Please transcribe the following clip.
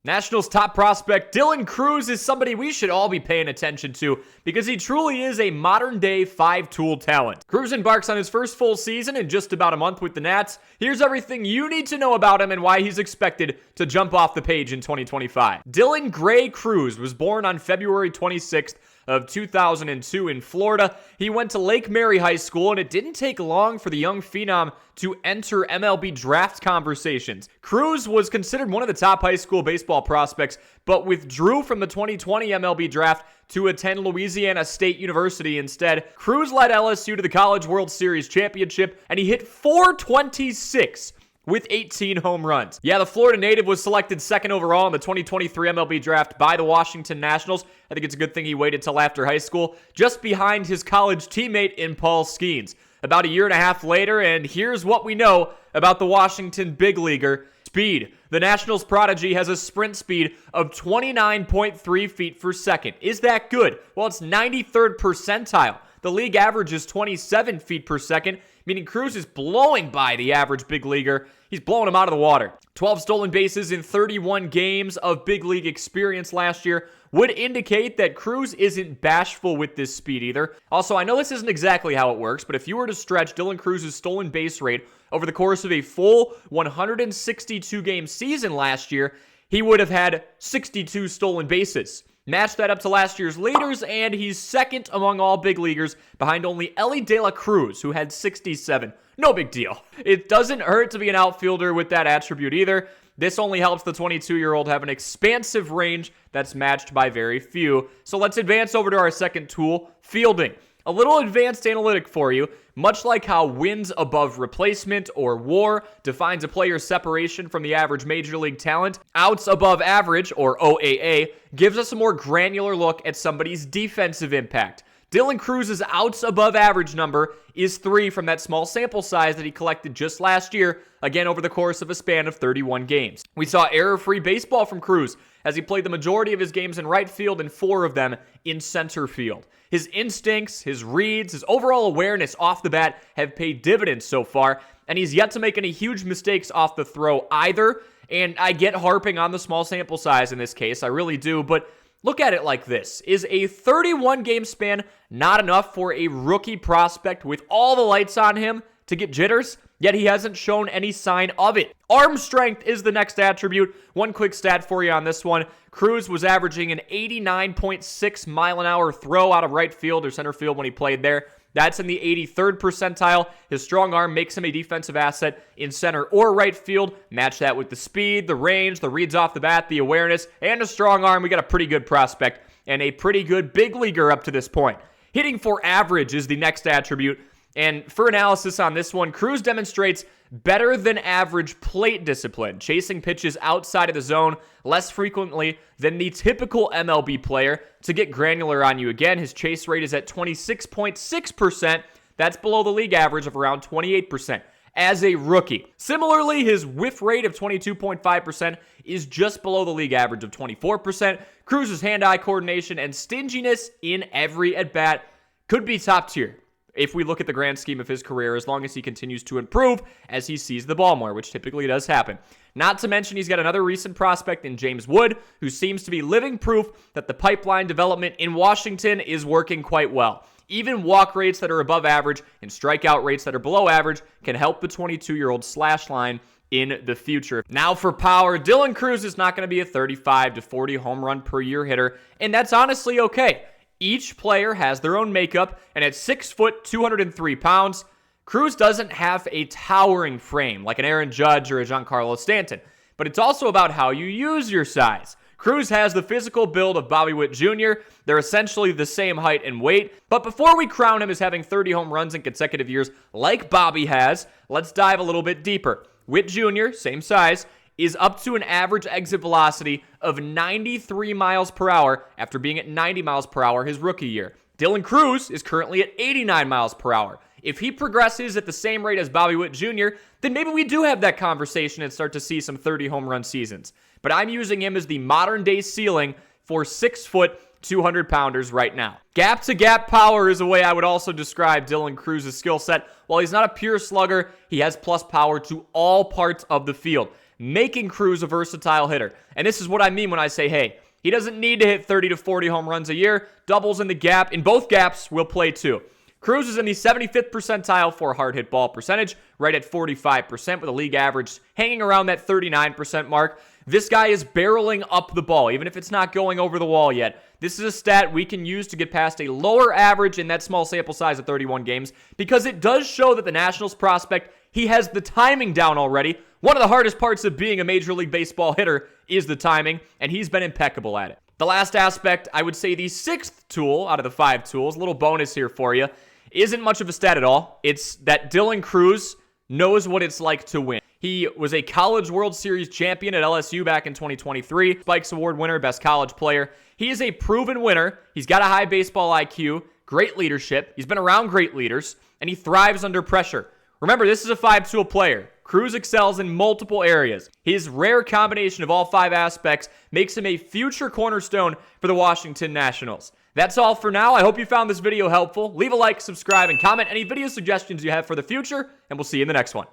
Nationals top prospect Dylan Crews is somebody we should all be paying attention to because he truly is a modern-day five-tool talent. Crews embarks on his first full season in just about a month with the Nats. Here's everything you need to know about him and why he's expected to jump off the page in 2025. Dylan Gray Crews was born on February 26th of 2002 in Florida. He went to Lake Mary High School, and it didn't take long for the young phenom to enter MLB draft conversations. Crews was considered one of the top high school baseball prospects, but withdrew from the 2020 MLB draft to attend Louisiana State University instead. Crews led LSU to the College World Series championship, and he hit .426 with 18 home runs. Yeah, the Florida native was selected second overall in the 2023 MLB draft by the Washington Nationals. I think it's a good thing he waited till after high school, just behind his college teammate in Paul Skeens. About a year and a half later, and here's what we know about the Washington big leaguer. Speed. The Nationals prodigy has a sprint speed of 29.3 feet per second. Is that good? Well, it's 93rd percentile. The league average is 27 feet per second, meaning Crews is blowing by the average big leaguer. He's blowing him out of the water. 12 stolen bases in 31 games of big league experience last year would indicate that Crews isn't bashful with this speed either. Also, I know this isn't exactly how it works, but if you were to stretch Dylan Crews' stolen base rate over the course of a full 162-game season last year, he would have had 62 stolen bases. Match that up to last year's leaders, and he's second among all big leaguers behind only Elly De La Cruz, who had 67. No big deal. It doesn't hurt to be an outfielder with that attribute either. This only helps the 22-year-old have an expansive range that's matched by very few. So let's advance over to our second tool, fielding. A little advanced analytic for you. Much like how wins above replacement or WAR defines a player's separation from the average major league talent, outs above average or OAA gives us a more granular look at somebody's defensive impact. Dylan Crews' outs above average number is 3 from that small sample size that he collected just last year, again over the course of a span of 31 games. We saw error-free baseball from Crews as he played the majority of his games in right field and 4 of them in center field. His instincts, his reads, his overall awareness off the bat have paid dividends so far, and he's yet to make any huge mistakes off the throw either. And I get harping on the small sample size in this case, I really do, but look at it like this. Is a 31-game span not enough for a rookie prospect with all the lights on him to get jitters? Yet he hasn't shown any sign of it. Arm strength is the next attribute. One quick stat for you on this one. Crews was averaging an 89.6 mile an hour throw out of right field or center field when he played there. That's in the 83rd percentile. His strong arm makes him a defensive asset in center or right field. Match that with the speed, the range, the reads off the bat, the awareness, and a strong arm. We got a pretty good prospect and a pretty good big leaguer up to this point. Hitting for average is the next attribute. And for analysis on this one, Crews demonstrates better than average plate discipline, chasing pitches outside of the zone less frequently than the typical MLB player. To get granular on you again, his chase rate is at 26.6%. That's below the league average of around 28% as a rookie. Similarly, his whiff rate of 22.5% is just below the league average of 24%. Crews' hand-eye coordination and stinginess in every at-bat could be top tier if we look at the grand scheme of his career, as long as he continues to improve as he sees the ball more, which typically does happen. Not to mention he's got another recent prospect in James Wood, who seems to be living proof that the pipeline development in Washington is working quite well. Even walk rates that are above average and strikeout rates that are below average can help the 22-year-old slash line in the future. Now for power, Dylan Crews is not going to be a 35 to 40 home run per year hitter, and that's honestly okay. Each player has their own makeup, and at 6 foot, 203 pounds, Crews doesn't have a towering frame like an Aaron Judge or a Giancarlo Stanton, but it's also about how you use your size. Crews has the physical build of Bobby Witt Jr. They're essentially the same height and weight, but before we crown him as having 30 home runs in consecutive years like Bobby has, let's dive a little bit deeper. Witt Jr., same size, is up to an average exit velocity of 93 miles per hour after being at 90 miles per hour his rookie year. Dylan Crews is currently at 89 miles per hour. If he progresses at the same rate as Bobby Witt Jr., then maybe we do have that conversation and start to see some 30 home run seasons. But I'm using him as the modern day ceiling for 6 foot, 200-pounders right now. Gap-to-gap power is a way I would also describe Dylan Crews' skill set. While he's not a pure slugger, he has plus power to all parts of the field. making Cruz a versatile hitter. And this is what I mean when I say, hey, he doesn't need to hit 30 to 40 home runs a year. Doubles in the gap. In both gaps, will play too. Cruz is in the 75th percentile for hard hit ball percentage, right at 45%, with a league average hanging around that 39% mark. This guy is barreling up the ball, even if it's not going over the wall yet. This is a stat we can use to get past a lower average in that small sample size of 31 games, because it does show that the Nationals prospect, he has the timing down already. One of the hardest parts of being a Major League Baseball hitter is the timing, and he's been impeccable at it. The last aspect, I would say the sixth tool out of the 5 tools, a little bonus here for you, isn't much of a stat at all. It's that Dylan Cruz knows what it's like to win. He was a College World Series champion at LSU back in 2023. Spikes Award winner, best college player. He is a proven winner. He's got a high baseball IQ, great leadership. He's been around great leaders, and he thrives under pressure. Remember, this is a 5-tool player. Cruz excels in multiple areas. His rare combination of all 5 aspects makes him a future cornerstone for the Washington Nationals. That's all for now. I hope you found this video helpful. Leave a like, subscribe, and comment any video suggestions you have for the future, and we'll see you in the next one.